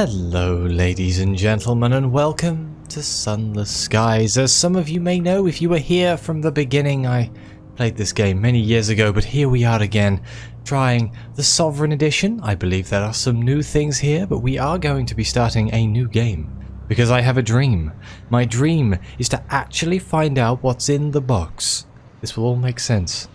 Hello ladies and gentlemen, and welcome to Sunless Skies. As some of you may know, if you were here from the beginning, I played this game many years ago, but here we are again, trying the Sovereign Edition. I believe there are some new things here, but we are going to be starting a new game, because I have a dream. My dream is to actually find out what's in the box. This will all make sense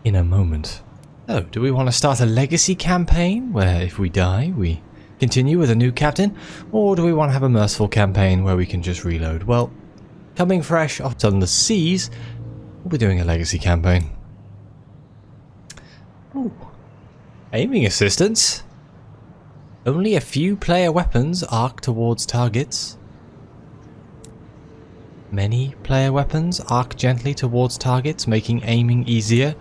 in a moment. Oh, do we want to start a legacy campaign, where if we die, we continue with a new captain, or do we want to have a merciful campaign where we can just reload? Well, coming fresh off Sunless Seas, we'll be doing a legacy campaign. Ooh. Aiming assistance. Only a few player weapons arc towards targets. Many player weapons arc gently towards targets, making aiming easier.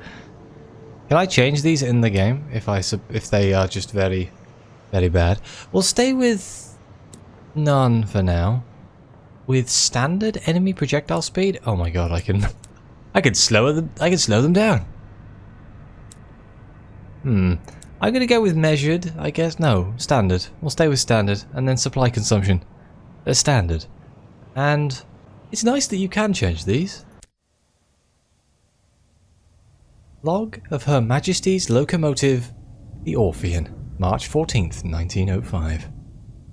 Can I change these in the game if they are just very bad? We'll stay with none for now. With standard enemy projectile speed, oh my god, I can slow them down. I'm gonna go with measured, I guess. No, standard. We'll stay with standard, and then supply consumption. Standard. And it's nice that you can change these. Log of Her Majesty's Locomotive, the Orphean. March 14th, 1905.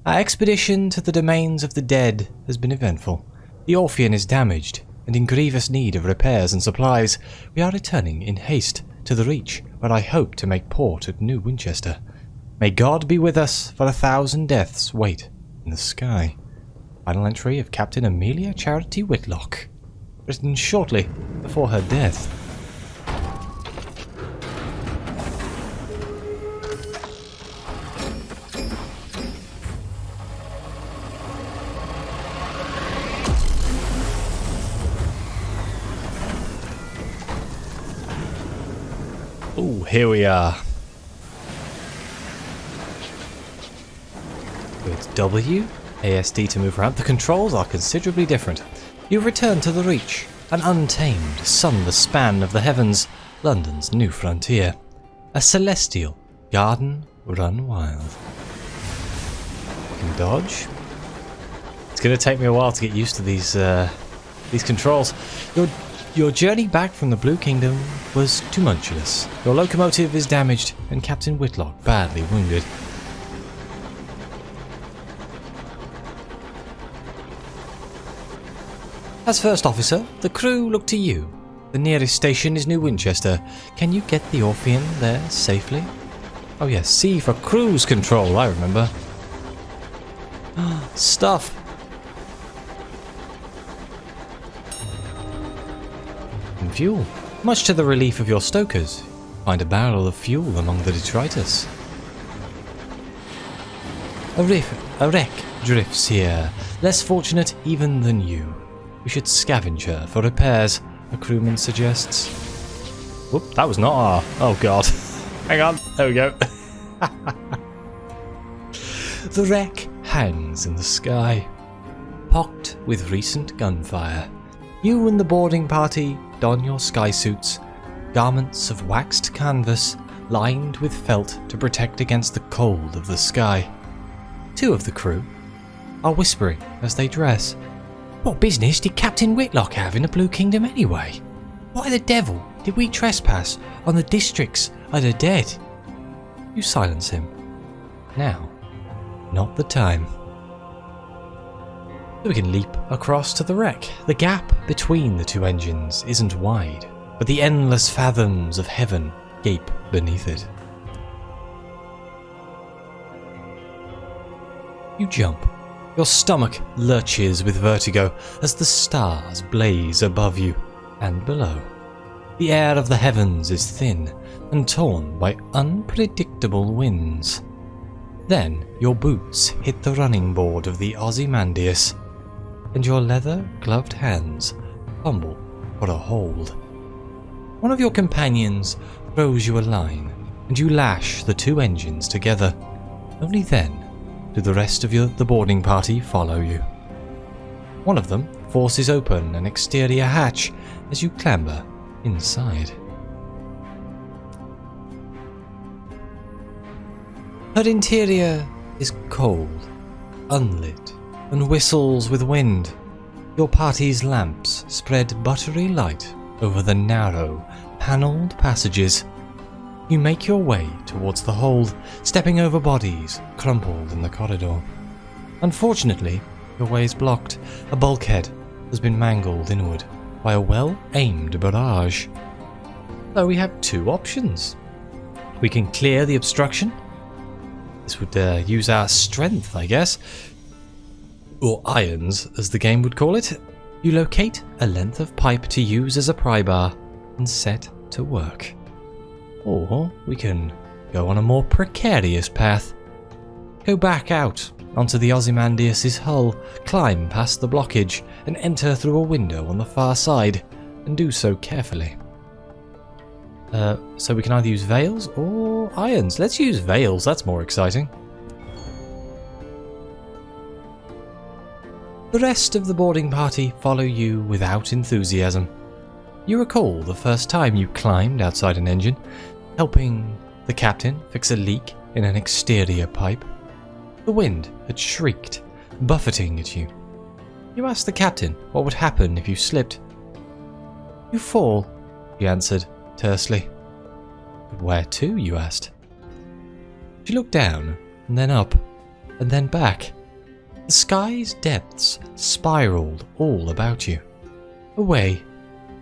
Our expedition to the domains of the dead has been eventful. The Orphean is damaged and in grievous need of repairs and supplies. We are returning in haste to the Reach, where I hope to make port at New Winchester. May God be with us, for 1,000 deaths wait in the sky. Final entry of Captain Amelia Charity Whitlock, written shortly before her death. Oh, here we are. It's W, ASD to move around. The controls are considerably different. You return to the Reach, an untamed, sunless span of the heavens, London's new frontier. A celestial garden run wild. You can dodge. It's going to take me a while to get used to these controls. Your journey back from the Blue Kingdom was tumultuous. Your locomotive is damaged and Captain Whitlock badly wounded. As first officer, the crew look to you. The nearest station is New Winchester. Can you get the Orphean there safely? Oh yes, C for cruise control, I remember. Stuff. Fuel. Much to the relief of your stokers, find a barrel of fuel among the detritus. A wreck drifts here, less fortunate even than you. We should scavenge her for repairs, a crewman suggests. Whoop, that was not R. Oh god. Hang on, there we go. The wreck hangs in the sky, pocked with recent gunfire. You and the boarding party don your sky suits, garments of waxed canvas lined with felt to protect against the cold of the sky. Two of the crew are whispering as they dress. What business did Captain Whitlock have in the Blue Kingdom anyway? Why the devil did we trespass on the districts of the dead? You silence him. Now, not the time. We can leap across to the wreck. The gap between the two engines isn't wide, but the endless fathoms of heaven gape beneath it. You jump. Your stomach lurches with vertigo as the stars blaze above you and below. The air of the heavens is thin and torn by unpredictable winds. Then your boots hit the running board of the Ozymandias, and your leather-gloved hands fumble for a hold. One of your companions throws you a line, and you lash the two engines together. Only then do the rest of the boarding party follow you. One of them forces open an exterior hatch as you clamber inside. Her interior is cold unlit and whistles with wind. Your party's lamps spread buttery light over the narrow, panelled passages. You make your way towards the hold, stepping over bodies crumpled in the corridor. Unfortunately, your way is blocked. A bulkhead has been mangled inward by a well-aimed barrage. So we have two options. We can clear the obstruction. This would use our strength, I guess. Or irons, as the game would call it. You locate a length of pipe to use as a pry bar and set to work. Or we can go on a more precarious path. Go back out onto the Ozymandias' hull, climb past the blockage, and enter through a window on the far side, and do so carefully. So we can either use veils or irons. Let's use veils, that's more exciting. The rest of the boarding party follow you without enthusiasm. You recall the first time you climbed outside an engine, helping the captain fix a leak in an exterior pipe. The wind had shrieked, buffeting at you. You asked the captain what would happen if you slipped. "You fall," he answered tersely. "But where to?" you asked. She looked down, and then up, and then back. The sky's depths spiraled all about you. "Away,"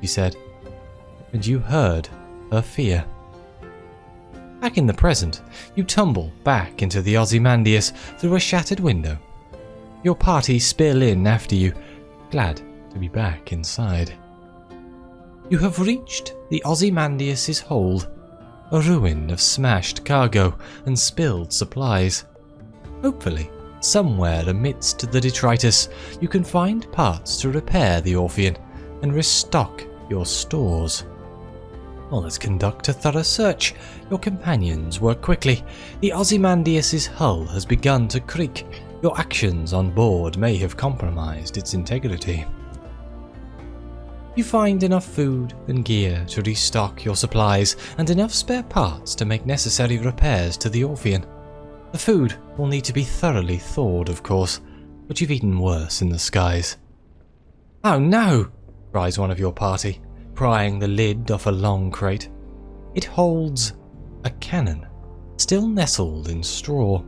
she said, and you heard her fear. Back in the present, you tumble back into the Ozymandias through a shattered window. Your party spill in after you, glad to be back inside. You have reached the Ozymandias' hold, a ruin of smashed cargo and spilled supplies. Hopefully, somewhere amidst the detritus, you can find parts to repair the Orpheon and restock your stores. Well, let's conduct a thorough search. Your companions work quickly. The Ozymandias' hull has begun to creak. Your actions on board may have compromised its integrity. You find enough food and gear to restock your supplies and enough spare parts to make necessary repairs to the Orpheon. The food will need to be thoroughly thawed, of course, but you've eaten worse in the skies. "Oh no!" cries one of your party, prying the lid off a long crate. It holds a cannon, still nestled in straw.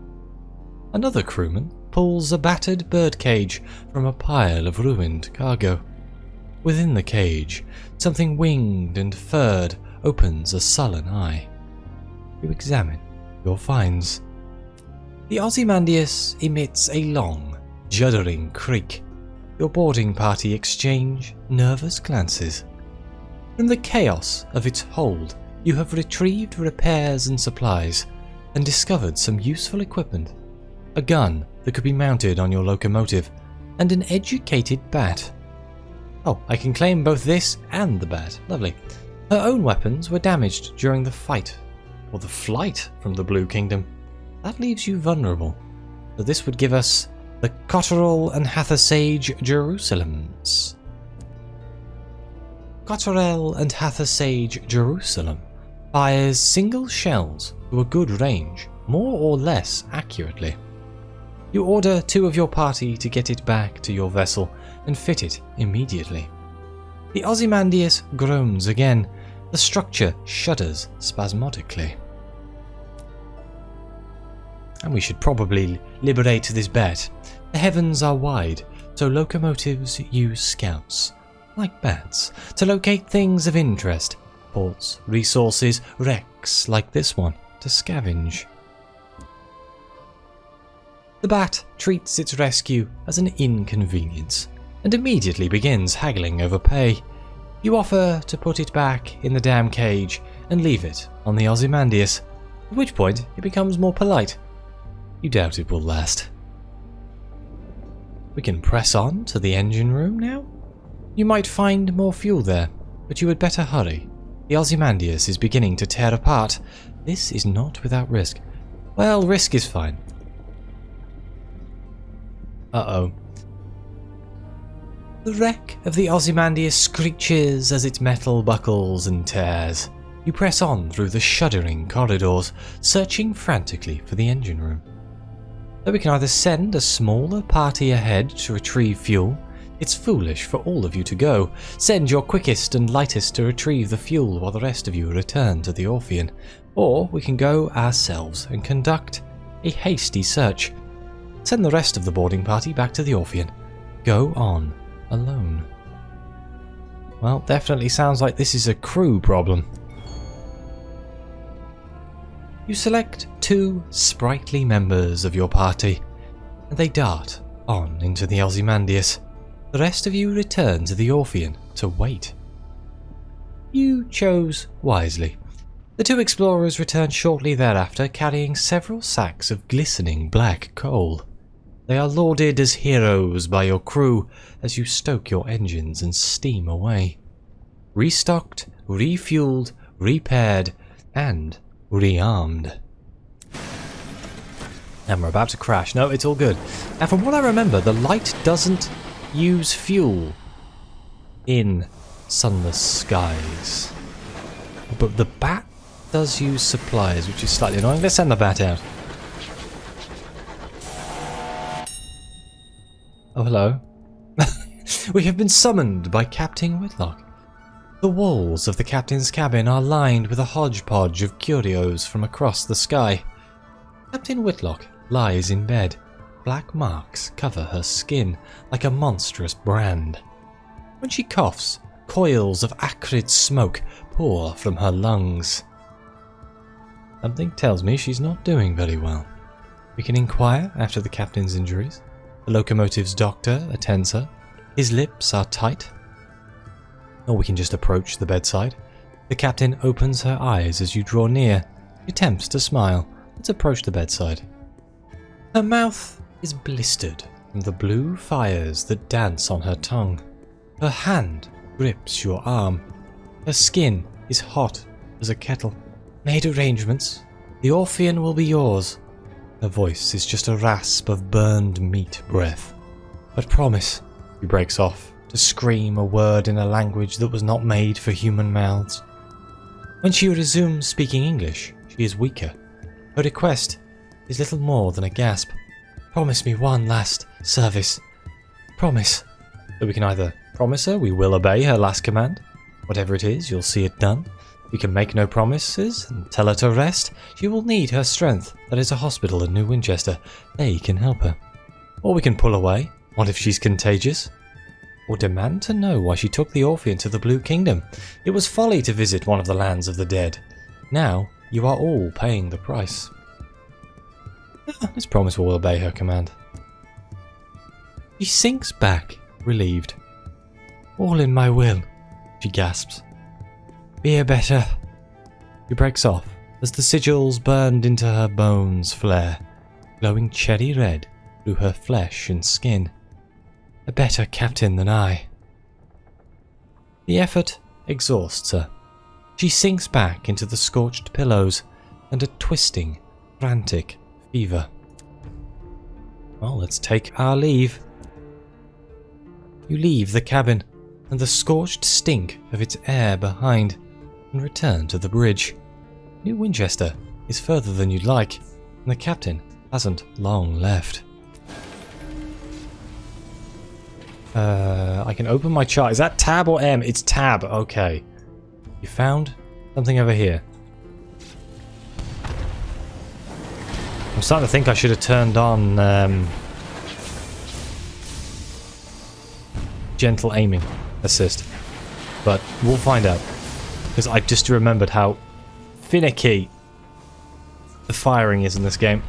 Another crewman pulls a battered birdcage from a pile of ruined cargo. Within the cage, something winged and furred opens a sullen eye. You examine your finds. The Ozymandias emits a long, juddering creak. Your boarding party exchange nervous glances. From the chaos of its hold, you have retrieved repairs and supplies, and discovered some useful equipment. A gun that could be mounted on your locomotive, and an educated bat. Oh, I can claim both this and the bat. Lovely. Her own weapons were damaged during the fight, or the flight from the Blue Kingdom. That leaves you vulnerable. So this would give us the Cotterell and Hathersage Jerusalems. Cotterell and Hathersage Jerusalem fires single shells to a good range, more or less accurately. You order 2 of your party to get it back to your vessel and fit it immediately. The Ozymandias groans again. The structure shudders spasmodically. And we should probably liberate this bet. The heavens are wide, so locomotives use scouts, like bats, to locate things of interest, ports, resources, wrecks like this one, to scavenge. The bat treats its rescue as an inconvenience, and immediately begins haggling over pay. You offer to put it back in the damn cage and leave it on the Ozymandias, at which point it becomes more polite. You doubt it will last. We can press on to the engine room now? You might find more fuel there, but you had better hurry. The Ozymandias is beginning to tear apart. This is not without risk. Well, risk is fine. Uh-oh. The wreck of the Ozymandias screeches as its metal buckles and tears. You press on through the shuddering corridors, searching frantically for the engine room. So we can either send a smaller party ahead to retrieve fuel. It's foolish for all of you to go. Send your quickest and lightest to retrieve the fuel while the rest of you return to the Orpheum. Or we can go ourselves and conduct a hasty search. Send the rest of the boarding party back to the Orpheum. Go on alone. Well, definitely sounds like this is a crew problem. You select 2 sprightly members of your party, and they dart on into the Ozymandias. The rest of you return to the Orpheum to wait. You chose wisely. The 2 explorers return shortly thereafter, carrying several sacks of glistening black coal. They are lauded as heroes by your crew as you stoke your engines and steam away. Restocked, refueled, repaired, and rearmed. And we're about to crash. No, it's all good. Now, from what I remember, the light doesn't use fuel in Sunless skies. But the bat does use supplies, which is slightly annoying. Let's send the bat out. Oh, hello. We have been summoned by Captain Whitlock. The walls of the captain's cabin are lined with a hodgepodge of curios from across the sky. Captain Whitlock lies in bed. Black marks cover her skin like a monstrous brand. When she coughs, coils of acrid smoke pour from her lungs. Something tells me she's not doing very well. We can inquire after the captain's injuries. The locomotive's doctor attends her. His lips are tight. Or we can just approach the bedside. The captain opens her eyes as you draw near. She attempts to smile. Let's approach the bedside. Her mouth is blistered from the blue fires that dance on her tongue. Her hand grips your arm. Her skin is hot as a kettle. Made arrangements. The Orpheum will be yours. Her voice is just a rasp of burned meat breath. But promise, she breaks off to scream a word in a language that was not made for human mouths. When she resumes speaking English, she is weaker. Her request is little more than a gasp. Promise me one last service. Promise. So we can either promise her we will obey her last command. Whatever it is, you'll see it done. We can make no promises and tell her to rest. She will need her strength. There is a hospital in New Winchester. They can help her. Or we can pull away. What if she's contagious? Or demand to know why she took the Orpheum to the Blue Kingdom. It was folly to visit one of the lands of the dead. Now you are all paying the price. Let's promise we'll obey her command. She sinks back, relieved. All in my will, she gasps. Failbetter. She breaks off as the sigils burned into her bones flare, glowing cherry red through her flesh and skin. A better captain than I. The effort exhausts her. She sinks back into the scorched pillows and a twisting, frantic fever. Well, let's take our leave. You leave the cabin and the scorched stink of its air behind and return to the bridge. New Winchester is further than you'd like, and the captain hasn't long left. I can open my chart. Is that tab or M? It's tab. Okay. You found something over here. I'm starting to think I should have turned on gentle aiming assist. But we'll find out. Because I just remembered how finicky the firing is in this game.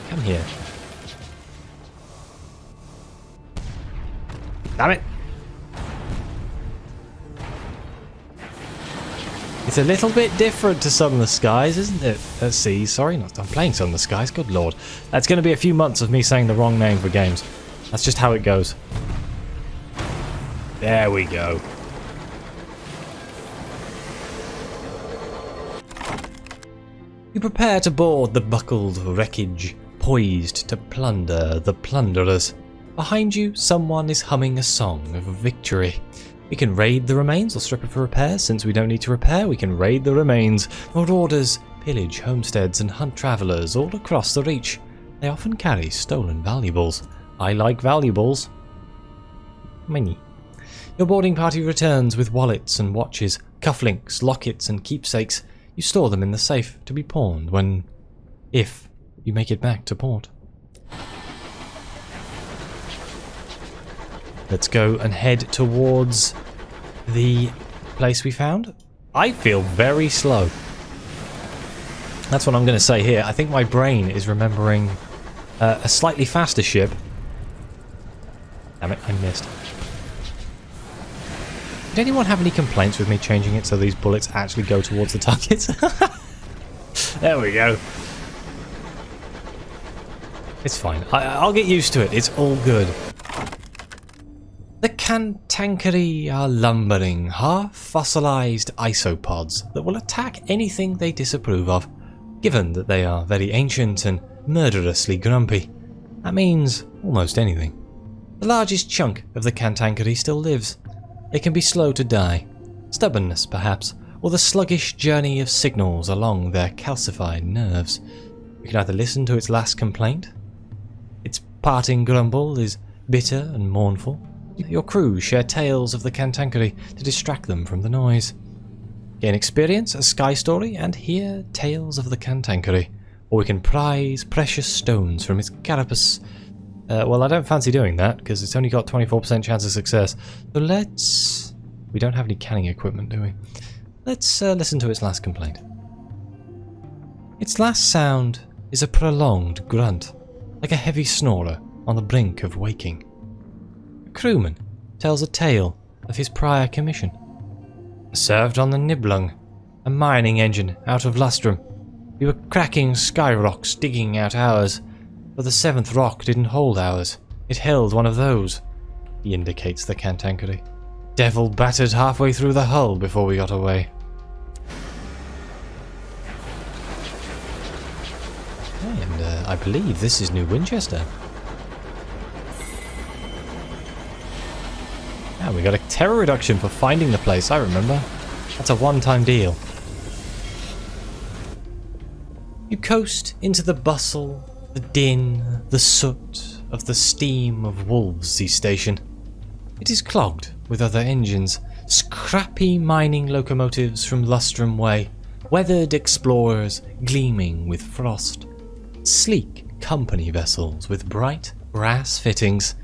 Come here. Damn it! It's a little bit different to Sunless Skies, isn't it? Let's see. Sorry, I'm playing Sunless Skies. Good lord. That's going to be a few months of me saying the wrong name for games. That's just how it goes. There we go. You prepare to board the buckled wreckage, poised to plunder the plunderers. Behind you, someone is humming a song of victory. We can raid the remains or strip it for repairs. Since we don't need to repair, we can raid the remains. Marauders pillage homesteads and hunt travellers all across the reach. They often carry stolen valuables. I like valuables. Many. Your boarding party returns with wallets and watches, cufflinks, lockets and keepsakes. You store them in the safe to be pawned if you make it back to port. Let's go and head towards the place we found. I feel very slow. That's what I'm going to say here. I think my brain is remembering a slightly faster ship. Damn it, I missed. Did anyone have any complaints with me changing it so these bullets actually go towards the targets? There we go. It's fine. I'll get used to it. It's all good. The Cantankerous are lumbering, half-fossilized isopods that will attack anything they disapprove of, given that they are very ancient and murderously grumpy. That means almost anything. The largest chunk of the Cantankerous still lives. They can be slow to die, stubbornness perhaps, or the sluggish journey of signals along their calcified nerves. You can either listen to its last complaint. Its parting grumble is bitter and mournful. Your crew share tales of the Cantankerous to distract them from the noise. Gain experience, a sky story, and hear tales of the Cantankerous. Or we can prize precious stones from its carapace. Well, I don't fancy doing that, because it's only got 24% chance of success. So let's... We don't have any canning equipment, do we? Let's listen to its last complaint. Its last sound is a prolonged grunt, like a heavy snorer on the brink of waking. A crewman tells a tale of his prior commission. I served on the Nibelung, a mining engine out of Lustrum. We were cracking sky rocks, digging out ours, but the seventh rock didn't hold ours. It held one of those. He indicates the Cantankerous. Devil battered halfway through the hull before we got away. And I believe this is New Winchester. Yeah, we got a terror reduction for finding the place, I remember. That's a one-time deal. You coast into the bustle, the din, the soot of the steam of Wolvesey Station. It is clogged with other engines, scrappy mining locomotives from Lustrum Way, weathered explorers gleaming with frost, sleek company vessels with bright brass fittings.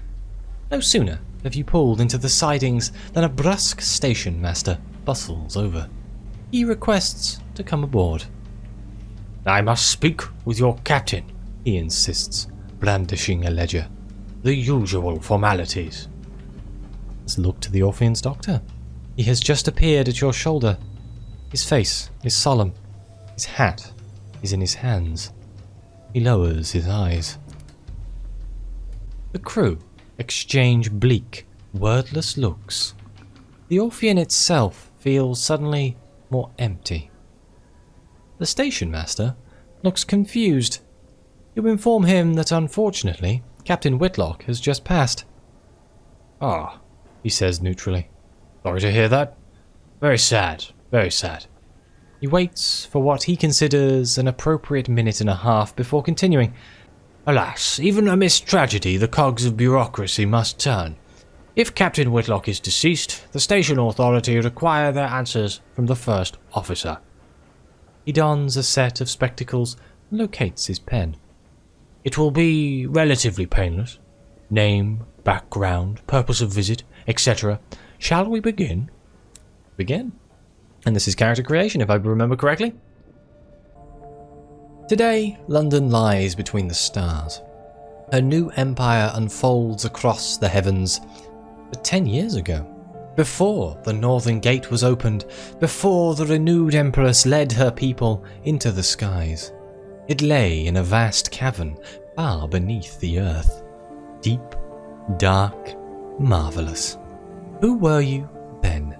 No sooner have you pulled into the sidings than a brusque station master bustles over. He requests to come aboard. I must speak with your captain, he insists, brandishing a ledger. The usual formalities. Let's look to the Orphean's doctor. He has just appeared at your shoulder. His face is solemn. His hat is in his hands. He lowers his eyes. The crew exchange bleak, wordless looks. The Orphean itself feels suddenly more empty. The station master looks confused. You inform him that unfortunately Captain Whitlock has just passed. Ah, he says neutrally. Sorry to hear that. Very sad, very sad. He waits for what he considers an appropriate minute and a half before continuing. Alas, even amidst tragedy, the cogs of bureaucracy must turn. If Captain Whitlock is deceased, the station authority require their answers from the first officer. He dons a set of spectacles and locates his pen. It will be relatively painless. Name, background, purpose of visit, etc. Shall we begin? Begin. And this is character creation, if I remember correctly. Today, London lies between the stars. Her new empire unfolds across the heavens. But 10 years ago, before the Northern Gate was opened, before the renewed Empress led her people into the skies, it lay in a vast cavern far beneath the earth. Deep, dark, marvellous. Who were you then?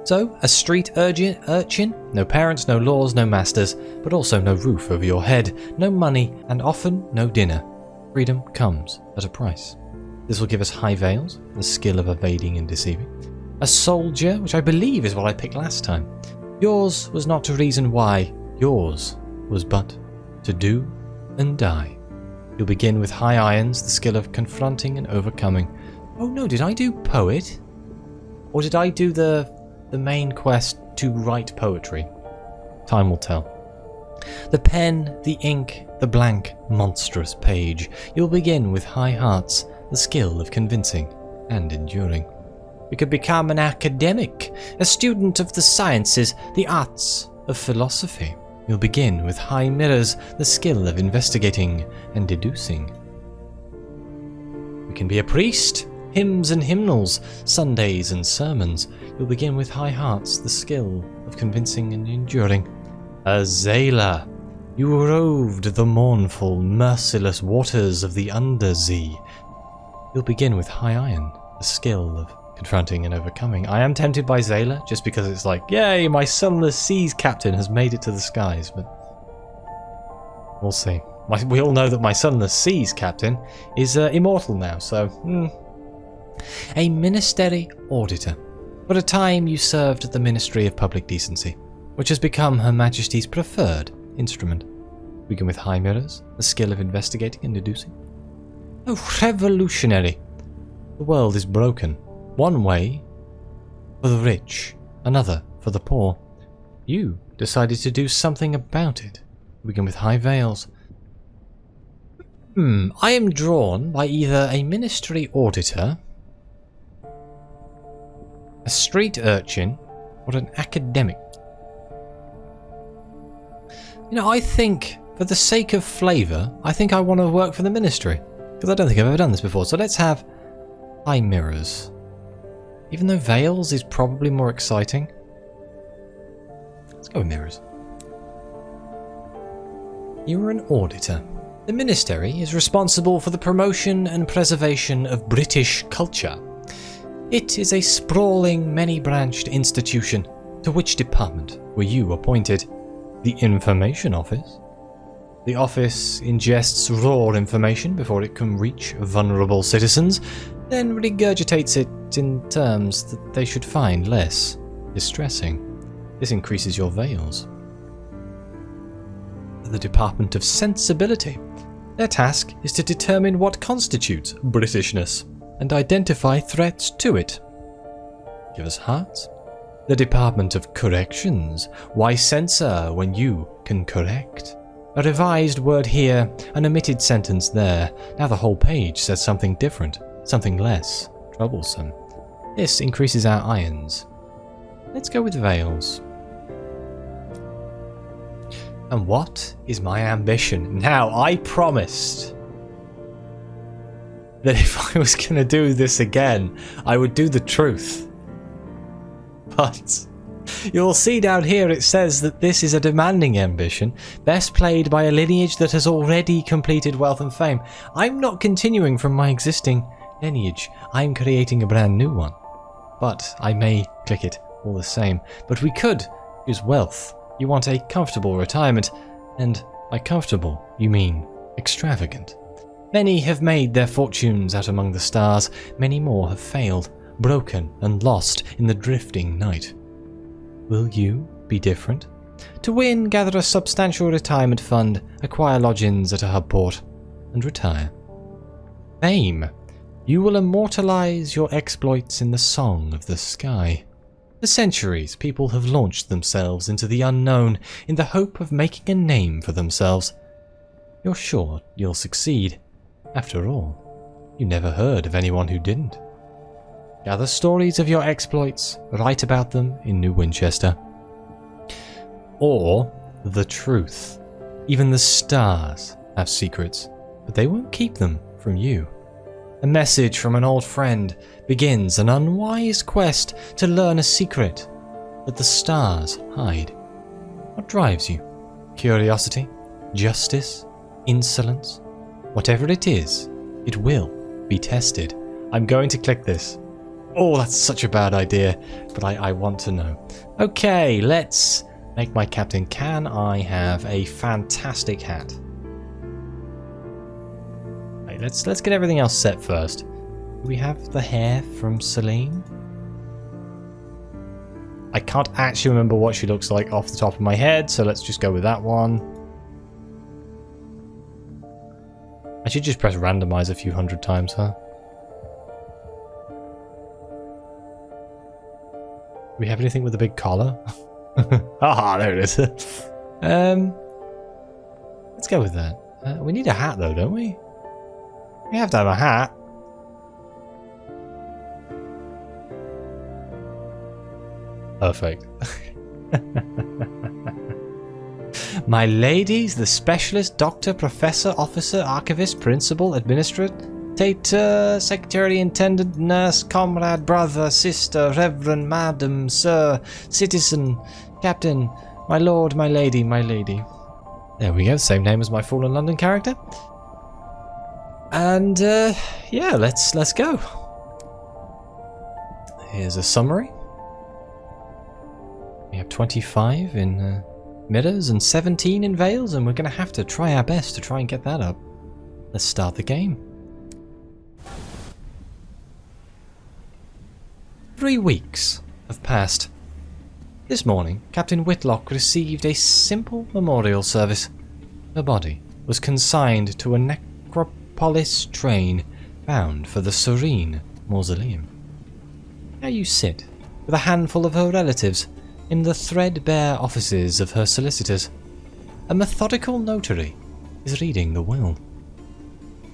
So, a street urchin? No parents, no laws, no masters, but also no roof over your head, no money, and often no dinner. Freedom comes at a price. This will give us high veils, the skill of evading and deceiving. A soldier, which I believe is what I picked last time. Yours was not to reason why, yours was but to do and die. You'll begin with high irons, the skill of confronting and overcoming. Oh no, did I do poet? Or did I do the main quest to write poetry? Time will tell. The pen, the ink, the blank, monstrous page. You'll begin with high hearts, the skill of convincing and enduring. You could become an academic, a student of the sciences, the arts, of philosophy. You'll begin with high mirrors, the skill of investigating and deducing. You can be a priest, hymns and hymnals, Sundays and sermons. You'll begin with high hearts, the skill of convincing and enduring. A Zayla. You roved the mournful, merciless waters of the Undersea. You'll begin with high iron, the skill of confronting and overcoming. I am tempted by Zayla, just because it's like, yay, my Sunless Seas captain has made it to the skies, but we'll see. We all know that my Sunless Seas captain is immortal now, so... A ministry auditor. For a time you served at the Ministry of Public Decency, which has become Her Majesty's preferred instrument. Begin with high mirrors, the skill of investigating and deducing. A revolutionary. The world is broken. One way for the rich, another for the poor. You decided to do something about it. Begin with high veils. I am drawn by either a ministry auditor, a street urchin, or an academic. You know, I think, for the sake of flavour, I think I want to work for the ministry. Because I don't think I've ever done this before. So let's have high mirrors. Even though veils is probably more exciting. Let's go with mirrors. You are an auditor. The ministry is responsible for the promotion and preservation of British culture. It is a sprawling, many-branched institution. To which department were you appointed? The Information Office. The office ingests raw information before it can reach vulnerable citizens, then regurgitates it in terms that they should find less distressing. This increases your veils. The Department of Sensibility. Their task is to determine what constitutes Britishness and identify threats to it. Give us hearts. The Department of Corrections. Why censor when you can correct? A revised word here, an omitted sentence there. Now the whole page says something different, something less troublesome. This increases our irons. Let's go with veils. And what is my ambition? Now, I promised that if I was going to do this again, I would do the truth. But you'll see down here it says that this is a demanding ambition, best played by a lineage that has already completed wealth and fame. I'm not continuing from my existing lineage. I'm creating a brand new one. But I may click it all the same. But we could use wealth. You want a comfortable retirement, and by comfortable, you mean extravagant. Many have made their fortunes out among the stars, many more have failed, broken and lost in the drifting night. Will you be different? To win, gather a substantial retirement fund, acquire lodgings at a hub port, and retire. Fame. You will immortalize your exploits in the song of the sky. For centuries, people have launched themselves into the unknown in the hope of making a name for themselves. You're sure you'll succeed. After all, you never heard of anyone who didn't. Gather stories of your exploits, write about them in New Winchester. Or the truth. Even the stars have secrets, but they won't keep them from you. A message from an old friend begins an unwise quest to learn a secret that the stars hide. What drives you? Curiosity? Justice? Insolence? Whatever it is, it will be tested. I'm going to click this. Oh, that's such a bad idea, but I want to know. Okay, let's make my captain. Can I have a fantastic hat? Right, let's get everything else set first. Do we have the hair from Celine? I can't actually remember what she looks like off the top of my head, so let's just go with that one. I should just press randomize a few hundred times, huh? Do we have anything with a big collar? Ah, there it is. Let's go with that. We need a hat though, don't we? We have to have a hat. Perfect. My ladies, the specialist, doctor, professor, officer, archivist, principal, administrator, secretary, intendant, nurse, comrade, brother, sister, reverend, madam, sir, citizen, captain, my lord, my lady, my lady. There we go, same name as my Fallen London character. And yeah, let's go. Here's a summary. We have 25 in mirrors and 17 in veils, and we're going to have to try our best to try and get that up. Let's start the game. 3 weeks have passed. This morning, Captain Whitlock received a simple memorial service. Her body was consigned to a necropolis train bound for the Serene Mausoleum. Now you sit with a handful of her relatives in the threadbare offices of her solicitors. A methodical notary is reading the will.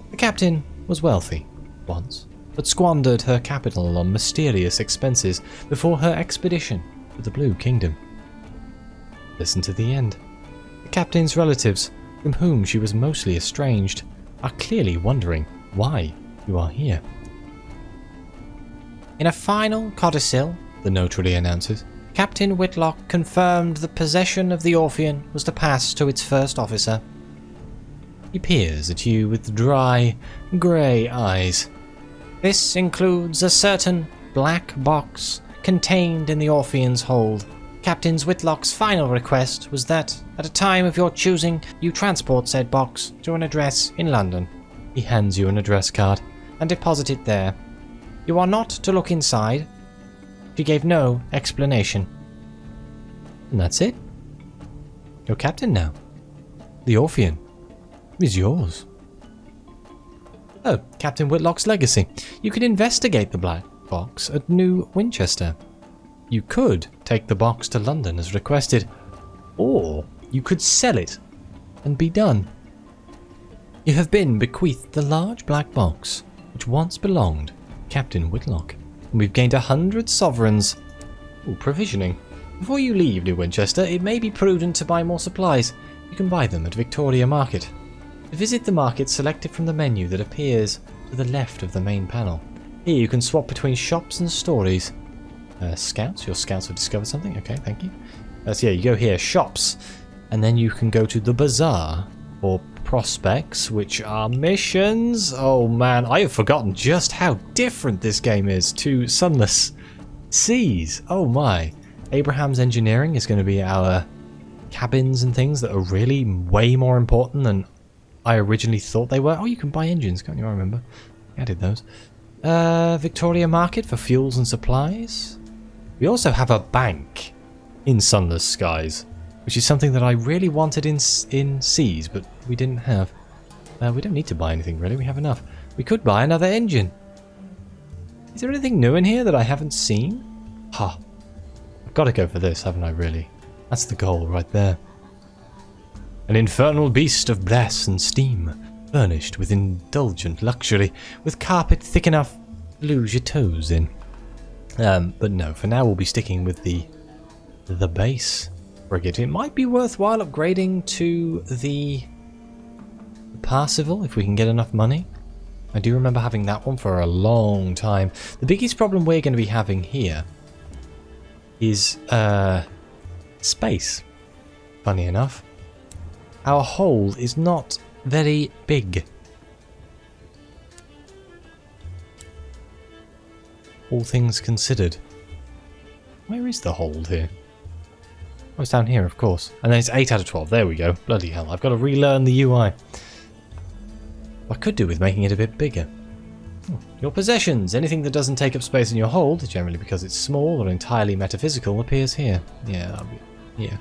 The captain was wealthy once, but squandered her capital on mysterious expenses before her expedition to the Blue Kingdom. Listen to the end. The captain's relatives, from whom she was mostly estranged, are clearly wondering why you are here. In a final codicil, the notary announces, Captain Whitlock confirmed the possession of the Orpheon was to pass to its first officer. He peers at you with dry, grey eyes. This includes a certain black box contained in the Orpheon's hold. Captain Whitlock's final request was that, at a time of your choosing, you transport said box to an address in London. He hands you an address card and deposit it there. You are not to look inside. She gave no explanation. And that's it. You're captain now. The Orpheon is yours. Oh, Captain Whitlock's legacy. You could investigate the black box at New Winchester. You could take the box to London as requested, or you could sell it and be done. You have been bequeathed the large black box which once belonged to Captain Whitlock. We've gained 100 sovereigns. Ooh, provisioning. Before you leave New Winchester, it may be prudent to buy more supplies. You can buy them at Victoria Market. To visit the market, select it from the menu that appears to the left of the main panel. Here you can swap between shops and stories. Scouts? Your scouts have discovered something? Okay, thank you. So yeah, you go here, shops, and then you can go to the bazaar for prospects, which are missions. Oh man, I have forgotten just how different this game is to Sunless Seas. Oh my. Abraham's engineering is going to be our cabins and things that are really way more important than I originally thought they were. Oh, you can buy engines, can't you? I remember. I added those. Victoria Market for fuels and supplies. We also have a bank in Sunless Skies, which is something that I really wanted in Seas, but we didn't have. We don't need to buy anything really, we have enough. We could buy another engine. Is there anything new in here that I haven't seen? Ha. I've got to go for this, haven't I really? That's the goal right there. An infernal beast of brass and steam, furnished with indulgent luxury, with carpet thick enough to lose your toes in. But no, for now we'll be sticking with the base frigate. It might be worthwhile upgrading to the Parsival if we can get enough money. I do remember having that one for a long time. The biggest problem we're going to be having here is space, funny enough. Our hold is not very big. All things considered. Where is the hold here? Oh, it's down here, of course. And then it's 8 out of 12. There we go. Bloody hell. I've got to relearn the UI. I could do with making it a bit bigger. Your possessions. Anything that doesn't take up space in your hold, generally because it's small or entirely metaphysical, appears here. Yeah, that'll be here.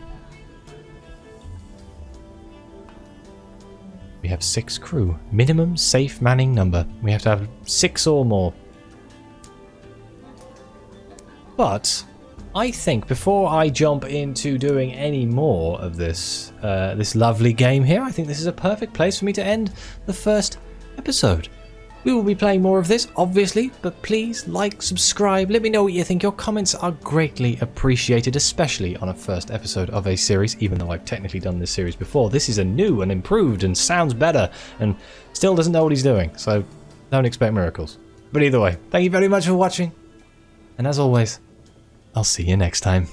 We have 6 crew. Minimum safe manning number. We have to have 6 or more. But I think before I jump into doing any more of this this lovely game here, I think this is a perfect place for me to end the first episode. We will be playing more of this, obviously, but please like, subscribe, let me know what you think. Your comments are greatly appreciated, especially on a first episode of a series, even though I've technically done this series before. This is a new and improved and sounds better and still doesn't know what he's doing, so don't expect miracles. But either way, thank you very much for watching, and as always, I'll see you next time.